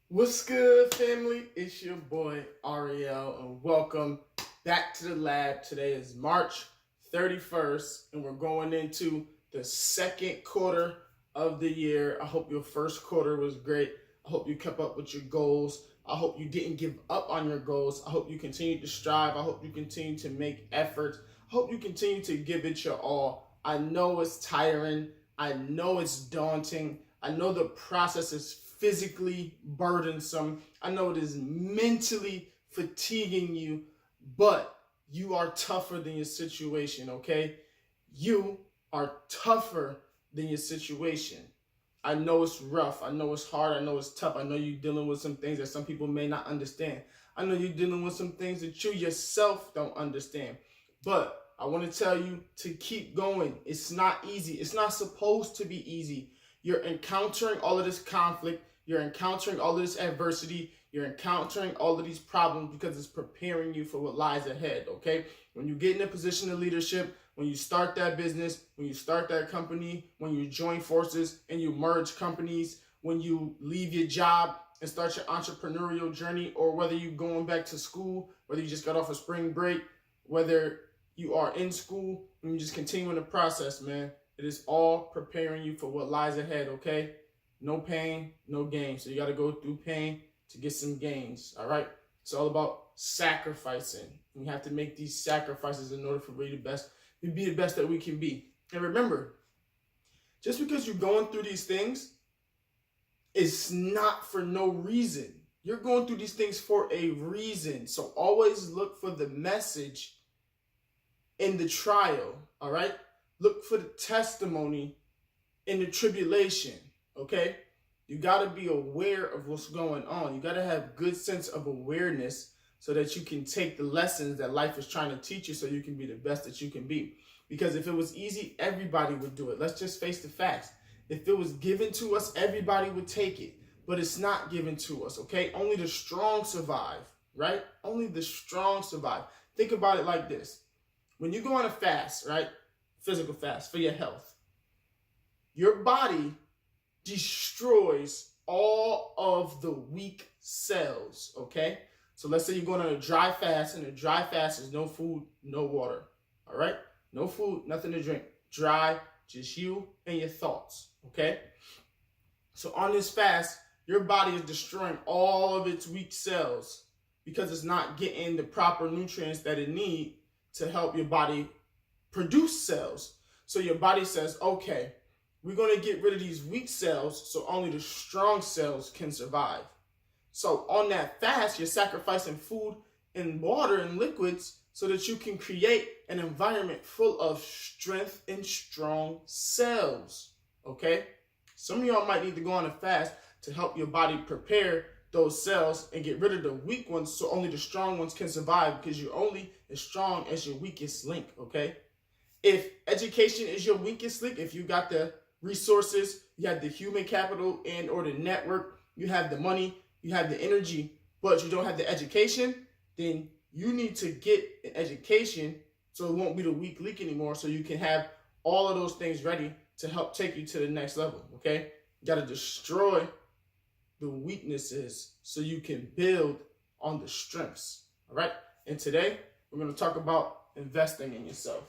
What's good, family? It's your boy Ariel, and welcome back to the lab. Today is March 31st, and we're going into the second quarter of the year. I hope your first quarter was great. I hope you kept up with your goals. I hope you didn't give up on your goals. I hope you continue to strive. I hope you continue to make efforts. I hope you continue to give it your all. I know it's tiring. I know it's daunting. I know the process is physically burdensome. I know it is mentally fatiguing you, but you are tougher than your situation, okay? You are tougher than your situation. I know it's rough. I know it's hard. I know it's tough. I know you're dealing with some things that some people may not understand. I know you're dealing with some things that you yourself don't understand. But I want to tell you to keep going. It's not easy. It's not supposed to be easy. You're encountering all of this conflict. You're encountering all of this adversity. You're encountering all of these problems because it's preparing you for what lies ahead, okay? When you get in a position of leadership, when you start that business, when you start that company, when you join forces and you merge companies, when you leave your job and start your entrepreneurial journey, or whether you're going back to school, whether you just got off a spring break, whether you are in school, and you just continuing the process, man. It is all preparing you for what lies ahead, okay? No pain, no gain. So you got to go through pain to get some gains, all right? It's all about sacrificing. We have to make these sacrifices in order for we be the best that we can be. And remember, just because you're going through these things, it's not for no reason. You're going through these things for a reason. So always look for the message in the trial, all right? Look for the testimony in the tribulation, okay? You got to be aware of what's going on. You got to have good sense of awareness so that you can take the lessons that life is trying to teach you so you can be the best that you can be. Because if it was easy, everybody would do it. Let's just face the facts. If it was given to us, everybody would take it. But it's not given to us, okay? Only the strong survive, right? Only the strong survive. Think about it like this. When you go on a fast, right? Physical fast for your health, your body destroys all of the weak cells, okay? So let's say you're going on a dry fast, and a dry fast is no food, no water, all right? No food, nothing to drink. Dry, just you and your thoughts, okay? So on this fast, your body is destroying all of its weak cells because it's not getting the proper nutrients that it needs to help your body produce cells. So your body says, okay, we're going to get rid of these weak cells so only the strong cells can survive. So on that fast, you're sacrificing food and water and liquids so that you can create an environment full of strength and strong cells, okay? Some of y'all might need to go on a fast to help your body prepare those cells and get rid of the weak ones so only the strong ones can survive, because you're only as strong as your weakest link, okay? If education is your weakest link, if you got the resources, you have the human capital and or the network, you have the money, you have the energy, but you don't have the education, then you need to get an education so it won't be the weak link anymore, so you can have all of those things ready to help take you to the next level, okay? You got to destroy the weaknesses so you can build on the strengths, all right? And today, we're going to talk about investing in yourself.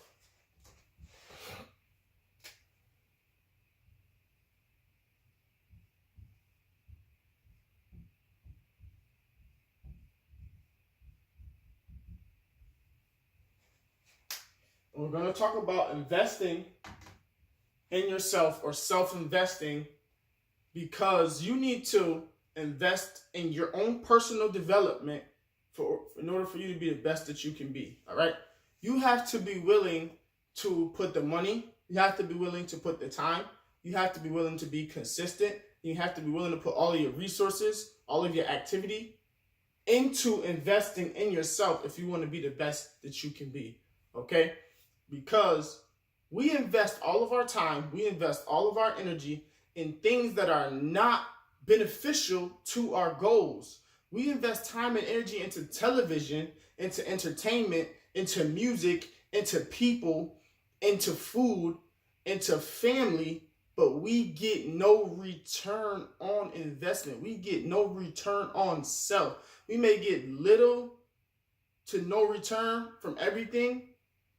We're going to talk about investing in yourself, or self-investing, because you need to invest in your own personal development in order for you to be the best that you can be, all right? You have to be willing to put the money. You have to be willing to put the time. You have to be willing to be consistent. You have to be willing to put all of your resources, all of your activity into investing in yourself if you want to be the best that you can be, okay? Because we invest all of our time, we invest all of our energy in things that are not beneficial to our goals. We invest time and energy into television, into entertainment, into music, into people, into food, into family, but we get no return on investment. We get no return on self. We may get little to no return from everything,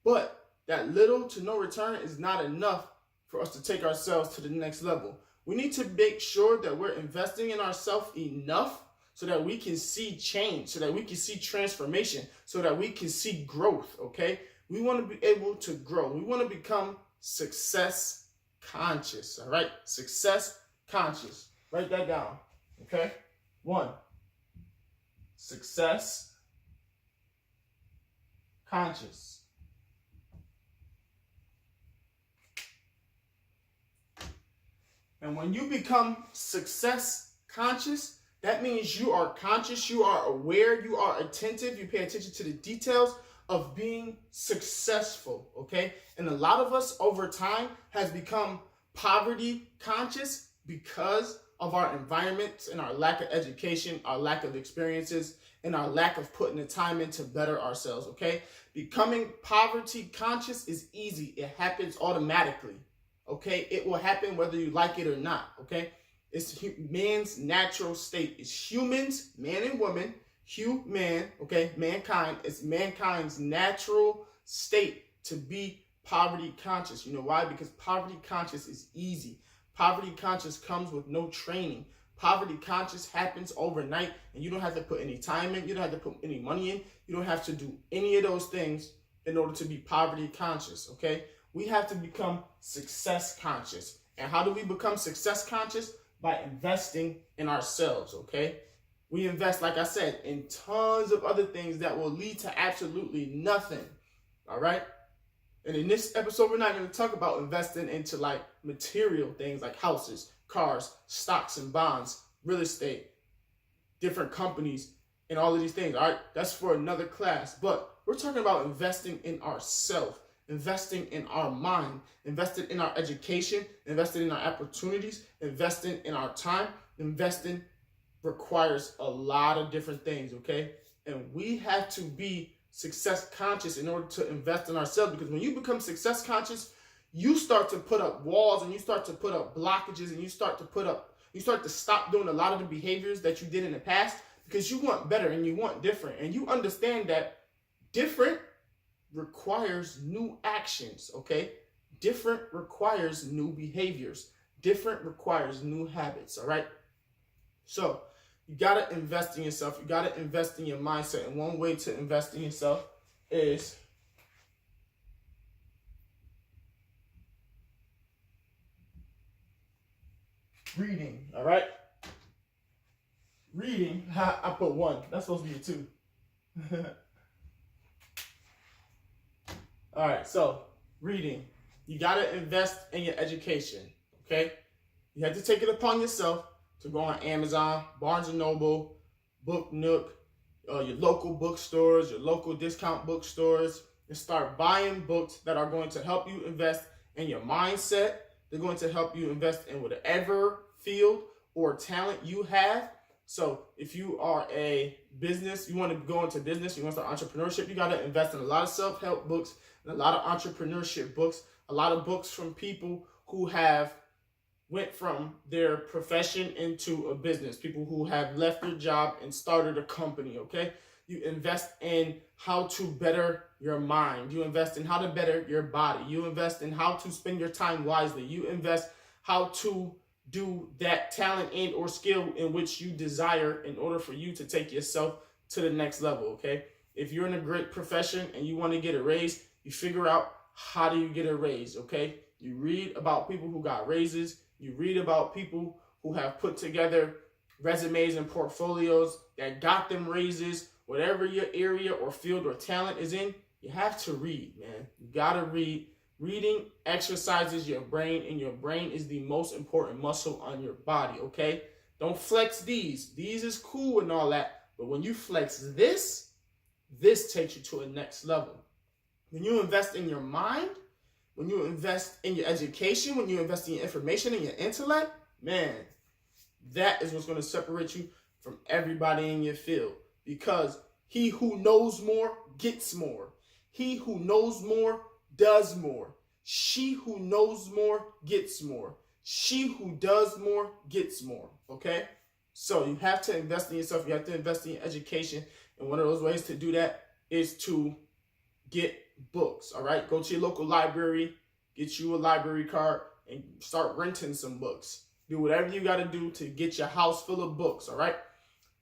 but that little to no return is not enough for us to take ourselves to the next level. We need to make sure that we're investing in ourselves enough so that we can see change, so that we can see transformation, so that we can see growth, okay? We want to be able to grow. We want to become success conscious, all right? Success conscious. Write that down, okay? 1, success conscious. And when you become success conscious, that means you are conscious, you are aware, you are attentive, you pay attention to the details of being successful, okay? And a lot of us over time has become poverty conscious because of our environment and our lack of education, our lack of experiences, and our lack of putting the time in to better ourselves, okay? Becoming poverty conscious is easy. It happens automatically, okay? It will happen whether you like it or not, okay? It's man's natural state. It's humans, man and woman, human, okay? Mankind. It's mankind's natural state to be poverty conscious. You know why? Because poverty conscious is easy. Poverty conscious comes with no training. Poverty conscious happens overnight, and you don't have to put any time in. You don't have to put any money in. You don't have to do any of those things in order to be poverty conscious, okay? We have to become success conscious. And how do we become success conscious? By investing in ourselves, okay? We invest, like I said, in tons of other things that will lead to absolutely nothing, all right? And in this episode, we're not going to talk about investing into like material things like houses, cars, stocks and bonds, real estate, different companies, and all of these things, all right? That's for another class. But we're talking about investing in ourselves, investing in our mind, investing in our education, investing in our opportunities, investing in our time. Investing requires a lot of different things, okay? And we have to be success conscious in order to invest in ourselves, because when you become success conscious, you start to put up walls and you start to put up blockages and you start to stop doing a lot of the behaviors that you did in the past, because you want better and you want different, and you understand that different requires new actions, okay? Different requires new behaviors. Different requires new habits, all right? So you got to invest in yourself. You got to invest in your mindset. And one way to invest in yourself is reading, all right? Reading, I put 1. That's supposed to be a 2. All right, so reading. You got to invest in your education, okay? You have to take it upon yourself to go on Amazon, Barnes & Noble, Book Nook, your local bookstores, your local discount bookstores, and start buying books that are going to help you invest in your mindset. They're going to help you invest in whatever field or talent you have. So if you are a business, you want to go into business, you want to start entrepreneurship, you got to invest in a lot of self-help books and a lot of entrepreneurship books, a lot of books from people who have went from their profession into a business, people who have left their job and started a company, okay? You invest in how to better your mind. You invest in how to better your body. You invest in how to spend your time wisely. You invest how to do that talent and or skill in which you desire in order for you to take yourself to the next level, okay? If you're in a great profession and you want to get a raise, you figure out how do you get a raise, okay? You read about people who got raises. You read about people who have put together resumes and portfolios that got them raises. Whatever your area or field or talent is in, you have to read, man. You gotta read. Reading exercises your brain, and your brain is the most important muscle on your body, okay? Don't flex these. These is cool and all that, but when you flex this takes you to a next level. When you invest in your mind, when you invest in your education, when you invest in your information and your intellect, man, that is what's going to separate you from everybody in your field. Because he who knows more gets more. He who knows more does more. She who knows more gets more. She who does more gets more, okay? So you have to invest in yourself. You have to invest in your education. And one of those ways to do that is to get books, all right? Go to your local library, get you a library card, and start renting some books. Do whatever you got to do to get your house full of books, all right?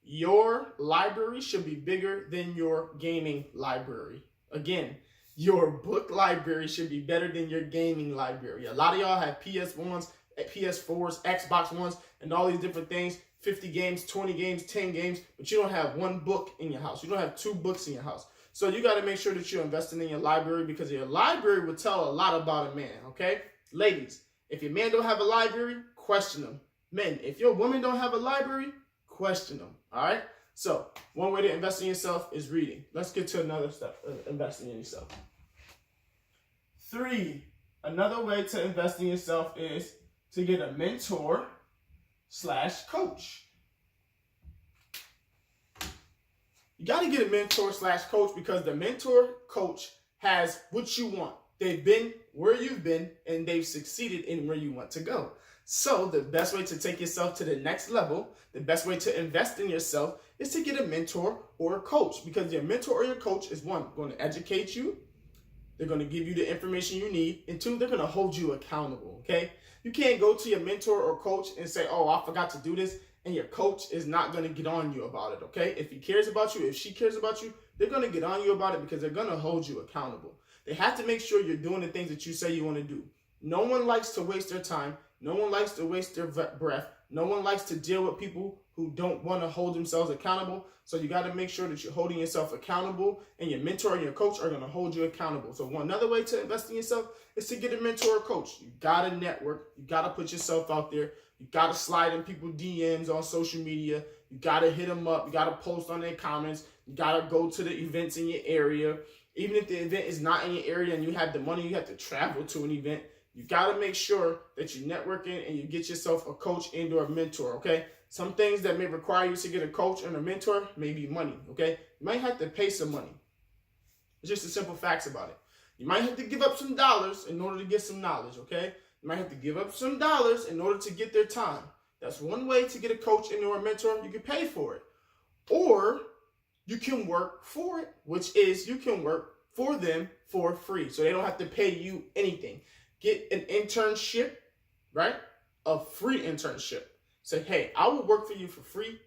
Your library should be bigger than your gaming library. Again, your book library should be better than your gaming library. A lot of y'all have PS1s, PS4s, Xbox Ones, and all these different things. 50 games, 20 games, 10 games, but you don't have one book in your house. You don't have 2 books in your house. So you got to make sure that you're investing in your library, because your library will tell a lot about a man, okay? Ladies, if your man don't have a library, question him. Men, if your woman don't have a library, question them, all right? So one way to invest in yourself is reading. Let's get to another step, investing in yourself. 3, another way to invest in yourself is to get a mentor/coach. You got to get a mentor/coach, because the mentor coach has what you want. They've been where you've been, and they've succeeded in where you want to go. So the best way to take yourself to the next level, the best way to invest in yourself, is to get a mentor or a coach, because your mentor or your coach is, 1, going to educate you. They're going to give you the information you need. And 2, they're going to hold you accountable, okay? You can't go to your mentor or coach and say, oh, I forgot to do this, and your coach is not going to get on you about it, okay? If he cares about you, if she cares about you, they're going to get on you about it, because they're going to hold you accountable. They have to make sure you're doing the things that you say you want to do. No one likes to waste their time. No one likes to waste their breath. No one likes to deal with people who don't want to hold themselves accountable. So you got to make sure that you're holding yourself accountable, and your mentor and your coach are going to hold you accountable. So another way to invest in yourself is to get a mentor or coach. You got to network. You got to put yourself out there. You got to slide in people DMs on social media. You got to hit them up. You got to post on their comments. You got to go to the events in your area. Even if the event is not in your area and you have the money, you have to travel to an event. You got to make sure that you're networking and you get yourself a coach and or a mentor, okay? Some things that may require you to get a coach and a mentor may be money, okay? You might have to pay some money. It's just the simple facts about it. You might have to give up some dollars in order to get some knowledge, okay? You might have to give up some dollars in order to get their time. That's one way to get a coach and or a mentor. You can pay for it. Or you can work for it, which is you can work for them for free. So they don't have to pay you anything. Get an internship, right? A free internship. Say, hey, I will work for you for free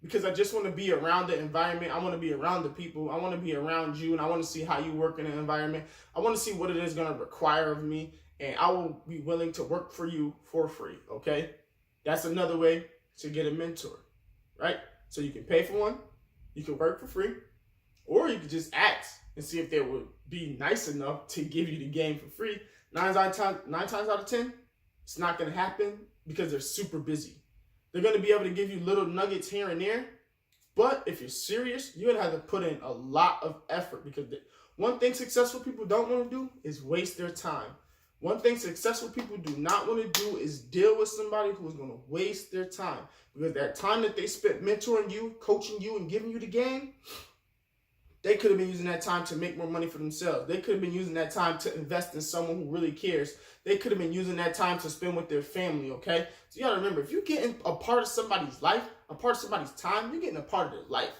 because I just want to be around the environment. I want to be around the people. I want to be around you, and I want to see how you work in the environment. I want to see what it is going to require of me, and I will be willing to work for you for free, okay? That's another way to get a mentor, right? So you can pay for one, you can work for free, or you can just ask and see if they would be nice enough to give you the game for free. 9 times out of 10, it's not going to happen because they're super busy. They're going to be able to give you little nuggets here and there, but if you're serious, you're going to have to put in a lot of effort, because one thing successful people don't want to do is waste their time. One thing successful people do not want to do is deal with somebody who is going to waste their time, because that time that they spent mentoring you, coaching you, and giving you the game, they could have been using that time to make more money for themselves. They could have been using that time to invest in someone who really cares. They could have been using that time to spend with their family, okay? So you got to remember, if you're getting a part of somebody's life, a part of somebody's time, you're getting a part of their life.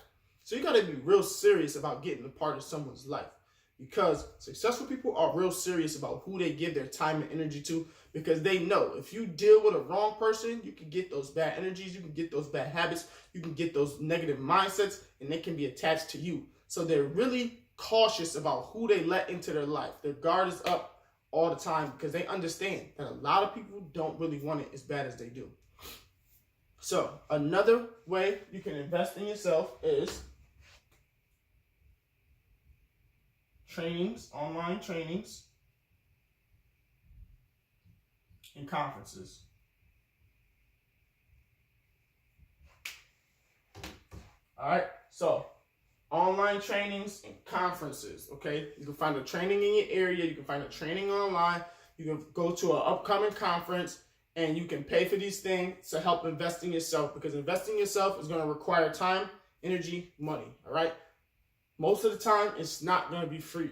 So you got to be real serious about getting a part of someone's life, because successful people are real serious about who they give their time and energy to, because they know if you deal with a wrong person, you can get those bad energies, you can get those bad habits, you can get those negative mindsets, and they can be attached to you. So they're really cautious about who they let into their life. Their guard is up all the time because they understand that a lot of people don't really want it as bad as they do. So another way you can invest in yourself is trainings, online trainings, and conferences. All right, so online trainings and conferences, okay? You can find a training in your area. You can find a training online. You can go to an upcoming conference, and you can pay for these things to help invest in yourself, because investing in yourself is going to require time, energy, money, all right? Most of the time, it's not going to be free.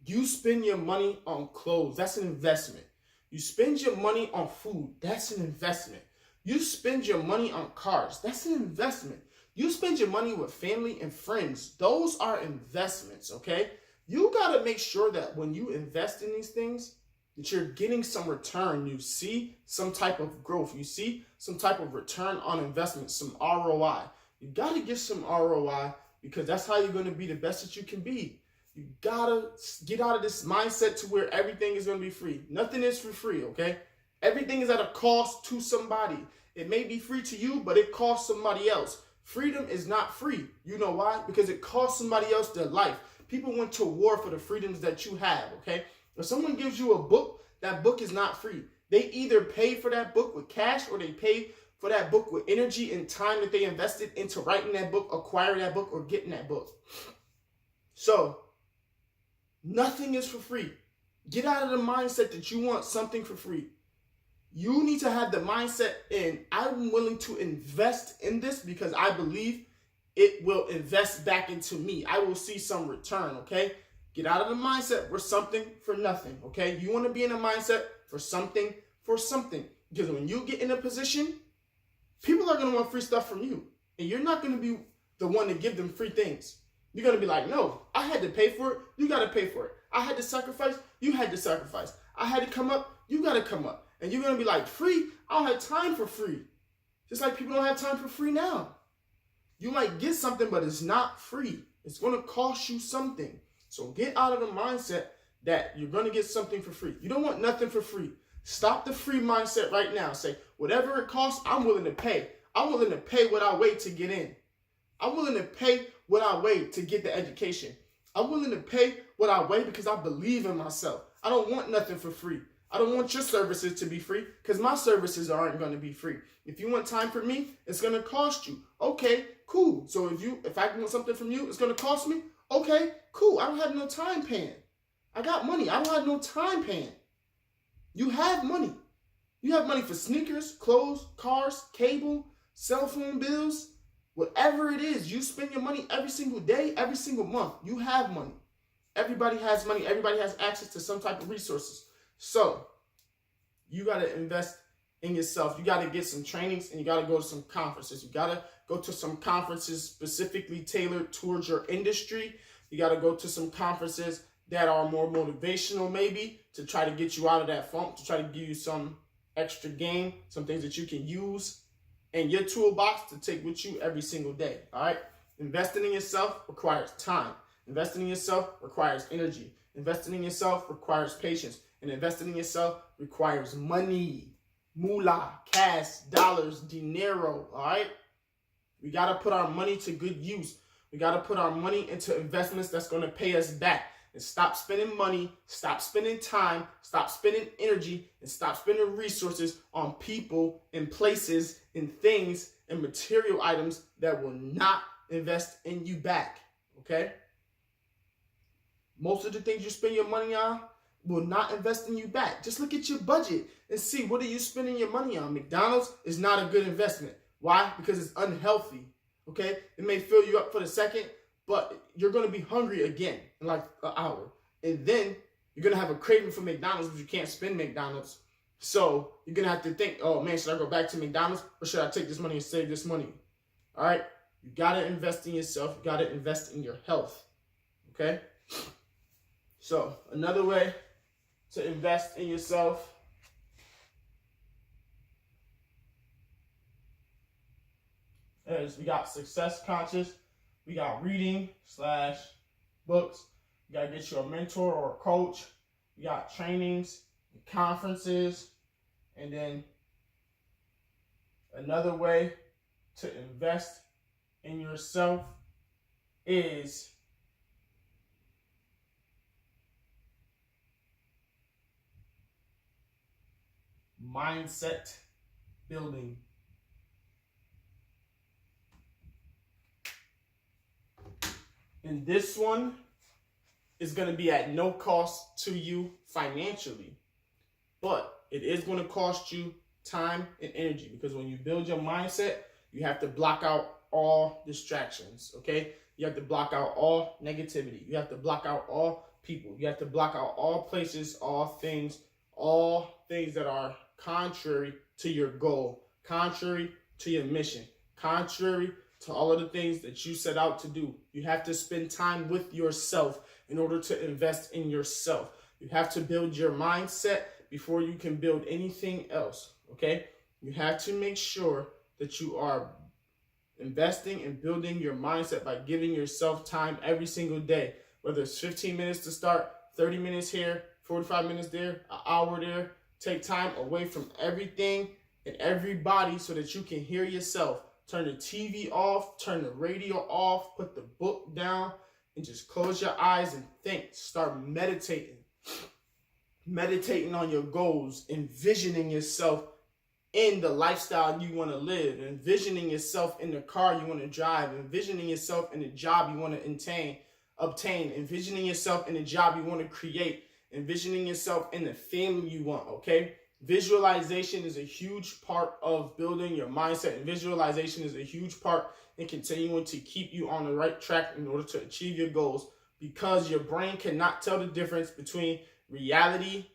You spend your money on clothes. That's an investment. You spend your money on food, that's an investment. You spend your money on cars, that's an investment. You spend your money with family and friends, those are investments, okay? You gotta make sure that when you invest in these things, that you're getting some return. You see some type of growth. You see some type of return on investment, some ROI. You gotta get some ROI because that's how you're gonna be the best that you can be. You gotta get out of this mindset to where everything is gonna be free. Nothing is for free, okay? Everything is at a cost to somebody. It may be free to you, but it costs somebody else. Freedom is not free. You know why? Because it costs somebody else their life. People went to war for the freedoms that you have, okay? If someone gives you a book, that book is not free. They either pay for that book with cash or they pay for that book with energy and time that they invested into writing that book, acquiring that book, or getting that book. So, nothing is for free. Get out of the mindset that you want something for free. You need to have the mindset in, I'm willing to invest in this because I believe it will invest back into me. I will see some return, okay? Get out of the mindset for something for nothing, okay? You want to be in a mindset for something for something. Because when you get in a position, people are going to want free stuff from you. And you're not going to be the one to give them free things. You're going to be like, no, I had to pay for it. You got to pay for it. I had to sacrifice. You had to sacrifice. I had to come up. You got to come up. And you're going to be like, free? I don't have time for free. Just like people don't have time for free now. You might get something, but it's not free. It's going to cost you something. So get out of the mindset that you're going to get something for free. You don't want nothing for free. Stop the free mindset right now. Say, whatever it costs, I'm willing to pay. I'm willing to pay what I weigh to get in. I'm willing to pay what I weigh to get the education. I'm willing to pay what I weigh because I believe in myself. I don't want nothing for free. I don't want your services to be free because my services aren't going to be free. If you want time from me, it's going to cost you. Okay, cool. So if I want something from you, it's going to cost me. Okay, cool. I don't have no time paying. I got money. I don't have no time paying. You have money. You have money for sneakers, clothes, cars, cable, cell phone bills, whatever it is. You spend your money every single day, every single month. You have money. Everybody has money. Everybody has access to some type of resources. So you got to invest in yourself. You got to get some trainings and you got to go to some conferences. You got to go to some conferences specifically tailored towards your industry. You got to go to some conferences that are more motivational maybe to try to get you out of that funk, to try to give you some extra game, some things that you can use in your toolbox to take with you every single day, all right? Investing in yourself requires time. Investing in yourself requires energy. Investing in yourself requires patience. And investing in yourself requires money, moolah, cash, dollars, dinero, all right? We got to put our money to good use. We got to put our money into investments that's going to pay us back. And stop spending money, stop spending time, stop spending energy, and stop spending resources on people and places and things and material items that will not invest in you back, okay? Most of the things you spend your money on will not invest in you back. Just look at your budget and see, what are you spending your money on? McDonald's is not a good investment. Why? Because it's unhealthy, okay? It may fill you up for the second, but you're going to be hungry again in like an hour. And then you're going to have a craving for McDonald's, but you can't spend McDonald's. So you're going to have to think, oh man, should I go back to McDonald's or should I take this money and save this money? All right? You got to invest in yourself. You got to invest in your health, okay? So another way to invest in yourself is we got success conscious, we got reading / books, you got to get you a mentor or a coach, you got trainings, conferences, and then another way to invest in yourself is mindset building. And this one is going to be at no cost to you financially, but it is going to cost you time and energy, because when you build your mindset, you have to block out all distractions, okay? You have to block out all negativity. You have to block out all people. You have to block out all places, all things, all things that are contrary to your goal, contrary to your mission, contrary to all of the things that you set out to do. You have to spend time with yourself in order to invest in yourself. You have to build your mindset before you can build anything else, okay? You have to make sure that you are investing and building your mindset by giving yourself time every single day, whether it's 15 minutes to start, 30 minutes here, 45 minutes there, an hour there. Take time away from everything and everybody so that you can hear yourself. Turn the TV off, turn the radio off, put the book down, and just close your eyes and think. Start meditating. Meditating on your goals, envisioning yourself in the lifestyle you want to live, envisioning yourself in the car you want to drive, envisioning yourself in the job you want to obtain, envisioning yourself in the job you want to create, envisioning yourself in the family you want, okay? Visualization is a huge part of building your mindset, and visualization is a huge part in continuing to keep you on the right track in order to achieve your goals, because your brain cannot tell the difference between reality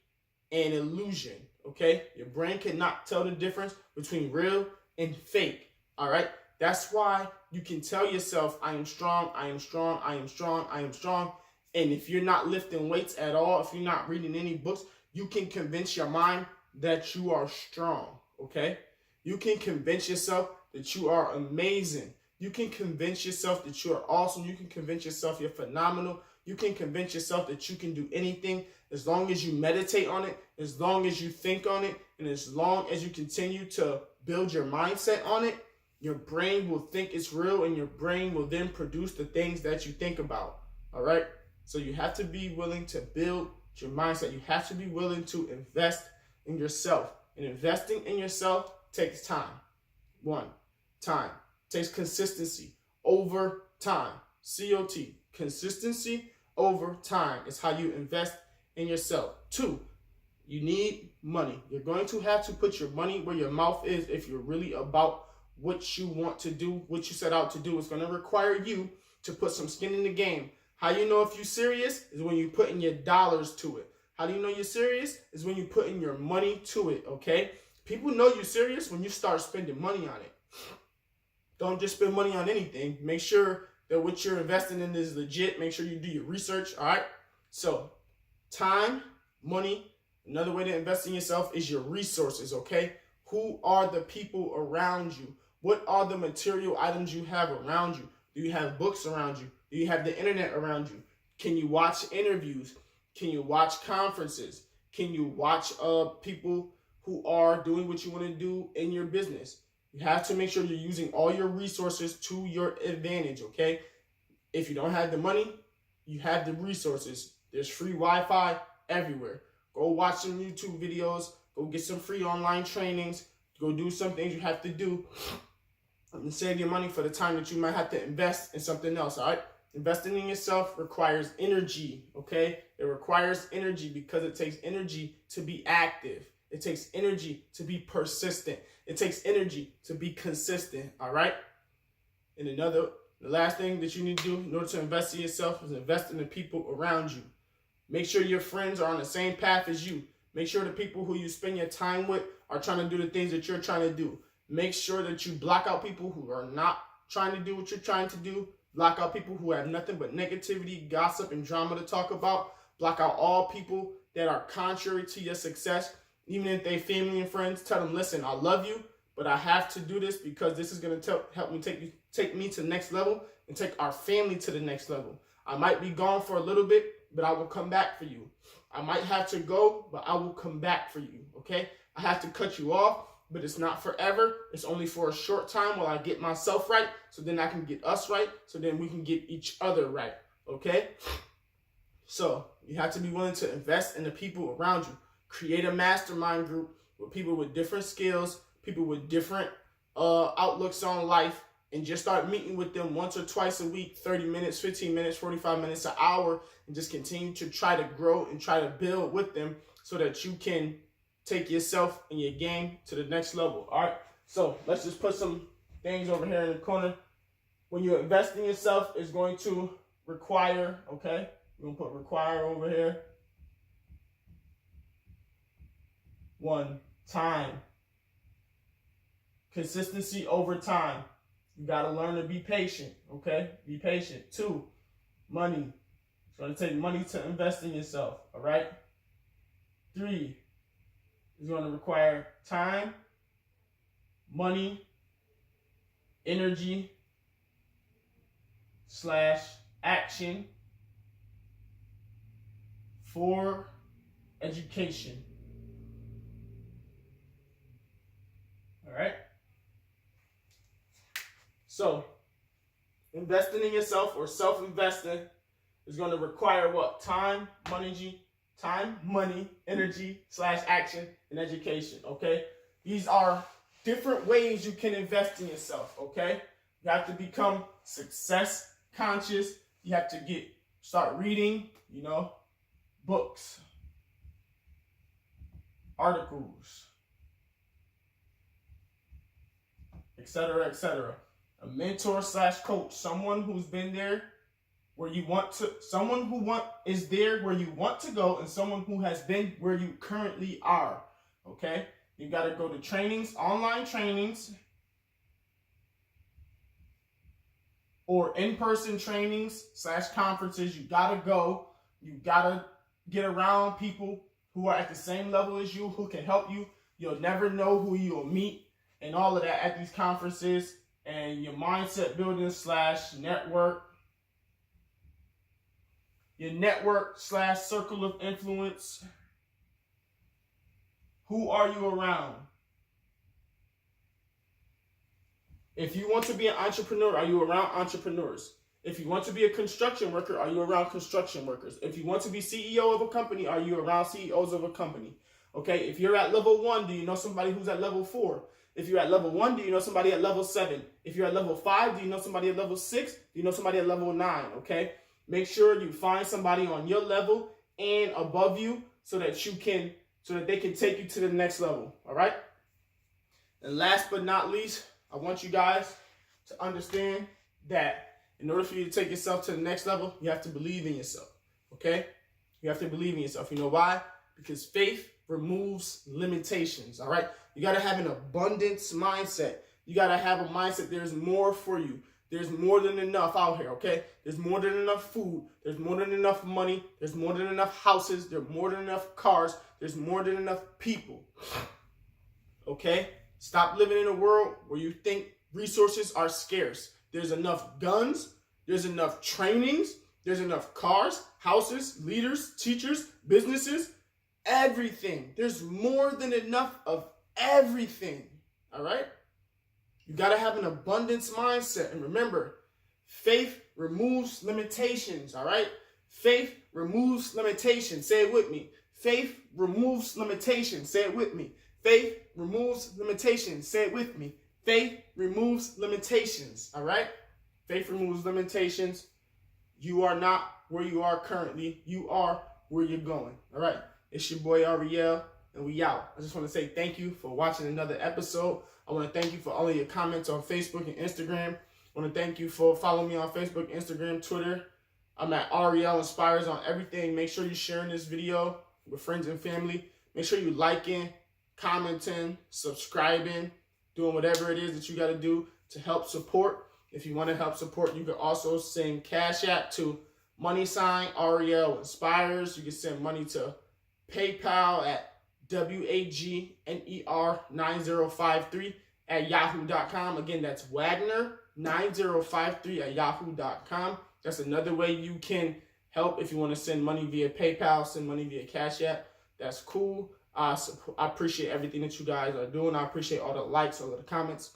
and illusion, okay? Your brain cannot tell the difference between real and fake, all right? That's why you can tell yourself, I am strong, I am strong, I am strong, I am strong. And if you're not lifting weights at all, if you're not reading any books, you can convince your mind that you are strong, okay? You can convince yourself that you are amazing. You can convince yourself that you are awesome. You can convince yourself you're phenomenal. You can convince yourself that you can do anything as long as you meditate on it, as long as you think on it, and as long as you continue to build your mindset on it. Your brain will think it's real, and your brain will then produce the things that you think about, all right? So you have to be willing to build your mindset. You have to be willing to invest in yourself. And investing in yourself takes time. Time. Takes consistency over time. COT. Consistency over time is how you invest in yourself. 2, you need money. You're going to have to put your money where your mouth is if you're really about what you want to do, what you set out to do. It's going to require you to put some skin in the game. How you know if you're serious is when you put in your dollars to it. How do you know you're serious? Is when you put in your money to it, okay? People know you're serious when you start spending money on it. Don't just spend money on anything. Make sure that what you're investing in is legit. Make sure you do your research, all right? So, time, money. Another way to invest in yourself is your resources, okay? Who are the people around you? What are the material items you have around you? Do you have books around you? Do you have the internet around you? Can you watch interviews? Can you watch conferences? Can you watch people who are doing what you want to do in your business? You have to make sure you're using all your resources to your advantage, okay? If you don't have the money, you have the resources. There's free Wi-Fi everywhere. Go watch some YouTube videos. Go get some free online trainings. Go do some things you have to do and save your money for the time that you might have to invest in something else, all right? Investing in yourself requires energy, okay? It requires energy because it takes energy to be active. It takes energy to be persistent. It takes energy to be consistent, all right? And the last thing that you need to do in order to invest in yourself is invest in the people around you. Make sure your friends are on the same path as you. Make sure the people who you spend your time with are trying to do the things that you're trying to do. Make sure that you block out people who are not trying to do what you're trying to do. Block out people who have nothing but negativity, gossip, and drama to talk about. Block out all people that are contrary to your success. Even if they're family and friends, tell them, listen, I love you, but I have to do this because this is going to help me take me to the next level and take our family to the next level. I might be gone for a little bit, but I will come back for you. I might have to go, but I will come back for you, okay? I have to cut you off, but it's not forever. It's only for a short time while I get myself right, so then I can get us right, so then we can get each other right, okay? So you have to be willing to invest in the people around you. Create a mastermind group with people with different skills, people with different outlooks on life, and just start meeting with them once or twice a week, 30 minutes, 15 minutes, 45 minutes, an hour, and just continue to try to grow and try to build with them so that you can take yourself and your game to the next level. All right, so let's just put some things over here in the corner. When you invest in yourself, it's going to require, okay? We're going to put require over here. 1, time. Consistency over time. You got to learn to be patient, okay? Be patient. 2, money. It's going to take money to invest in yourself, all right? 3, it's going to require time, money, energy / action. 4, education. All right? So, investing in yourself or self-investing is going to require what? Time, money, energy / action, and education, okay? These are different ways you can invest in yourself, okay? You have to become success conscious. You have to start reading, books, articles, etc., etc. A mentor / coach, someone who's been there where you want to, someone who is there where you want to go, and someone who has been where you currently are. Okay? You got to go to trainings, online trainings, or in-person trainings / conferences. You got to go. You got to get around people who are at the same level as you, who can help you. You'll never know who you'll meet and all of that at these conferences. And your mindset building / network. Your network / circle of influence. Who are you around? If you want to be an entrepreneur, are you around entrepreneurs? If you want to be a construction worker, are you around construction workers? If you want to be CEO of a company, are you around CEOs of a company? Okay, if you're at level 1, do you know somebody who's at level 4? If you're at level 1, do you know somebody at level 7? If you're at level 5, do you know somebody at level 6? Do you know somebody at level 9? Okay, make sure you find somebody on your level and above you so that they can take you to the next level. All right. And last but not least, I want you guys to understand that in order for you to take yourself to the next level, you have to believe in yourself, okay? You have to believe in yourself. You know why? Because faith removes limitations, all right? You got to have an abundance mindset. You got to have a mindset there's more for you. There's more than enough out here, okay? There's more than enough food. There's more than enough money. There's more than enough houses. There's more than enough cars. There's more than enough people, okay? Stop living in a world where you think resources are scarce. There's enough guns, there's enough trainings, there's enough cars, houses, leaders, teachers, businesses, everything. There's more than enough of everything, all right? You got to have an abundance mindset. And remember, faith removes limitations, all right? Faith removes limitations. Say it with me. Faith removes limitations. Say it with me. Faith removes limitations. Say it with me. Faith removes limitations, all right? Faith removes limitations. You are not where you are currently. You are where you're going, all right? It's your boy Ariel, and we out. I just want to say thank you for watching another episode. I want to thank you for all of your comments on Facebook and Instagram. I want to thank you for following me on Facebook, Instagram, Twitter. I'm at Ariel Inspires on everything. Make sure you're sharing this video with friends and family. Make sure you liking, commenting, subscribing, doing whatever it is that you got to do to help support. If you want to help support, you can also send Cash App to _ Ariel Inspires. You can send money to PayPal at wagner9053@yahoo.com. Again, that's wagner9053@yahoo.com. That's another way you can help. If you want to send money via PayPal, send money via Cash App. That's cool. I appreciate everything that you guys are doing. I appreciate all the likes, all of the comments.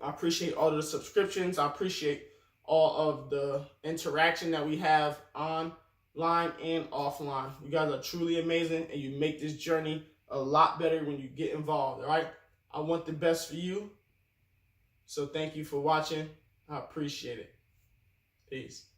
I appreciate all of the subscriptions. I appreciate all of the interaction that we have online and offline. You guys are truly amazing, and you make this journey a lot better when you get involved, all right? I want the best for you. So thank you for watching. I appreciate it. Peace.